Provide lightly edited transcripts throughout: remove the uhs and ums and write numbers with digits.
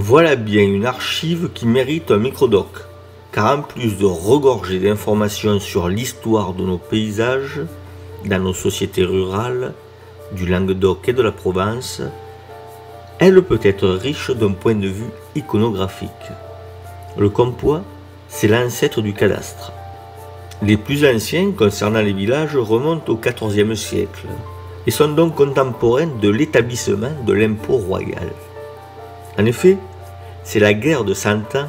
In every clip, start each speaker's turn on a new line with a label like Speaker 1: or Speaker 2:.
Speaker 1: Voilà bien une archive qui mérite un microdoc, car en plus de regorger d'informations sur l'histoire de nos paysages, dans nos sociétés rurales, du Languedoc et de la Provence, elle peut être riche d'un point de vue iconographique. Le compois, c'est l'ancêtre du cadastre. Les plus anciens concernant les villages remontent au XIVe siècle et sont donc contemporains de l'établissement de l'impôt royal. En effet, c'est la guerre de Cent Ans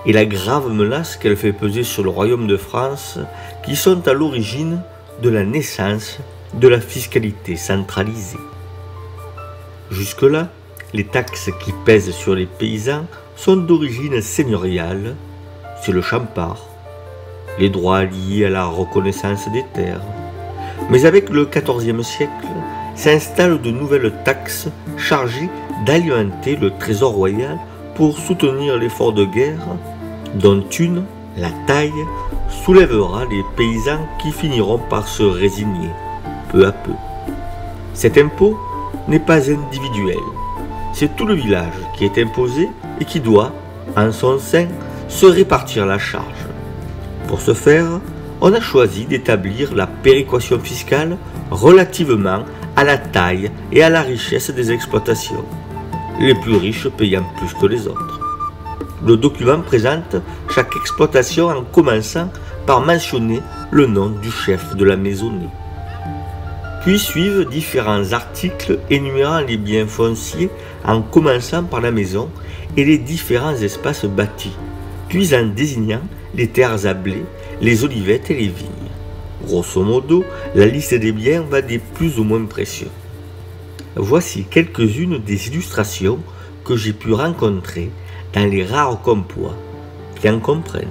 Speaker 1: et la grave menace qu'elle fait peser sur le royaume de France qui sont à l'origine de la naissance de la fiscalité centralisée. Jusque-là, les taxes qui pèsent sur les paysans sont d'origine seigneuriale, c'est le champard, les droits liés à la reconnaissance des terres. Mais avec le XIVe siècle, s'installent de nouvelles taxes chargées d'alimenter le trésor royal pour soutenir l'effort de guerre, dont une, la taille, soulèvera les paysans qui finiront par se résigner, peu à peu. Cet impôt n'est pas individuel, c'est tout le village qui est imposé et qui doit, en son sein, se répartir la charge. Pour ce faire, on a choisi d'établir la péréquation fiscale relativement à la taille et à la richesse des exploitations, les plus riches payant plus que les autres. Le document présente chaque exploitation en commençant par mentionner le nom du chef de la maisonnée. Puis suivent différents articles énumérant les biens fonciers en commençant par la maison et les différents espaces bâtis, puis en désignant les terres à blé, les olivettes et les vignes. Grosso modo, la liste des biens va des plus ou moins précieux. Voici quelques-unes des illustrations que j'ai pu rencontrer dans les rares compois qui en comprennent.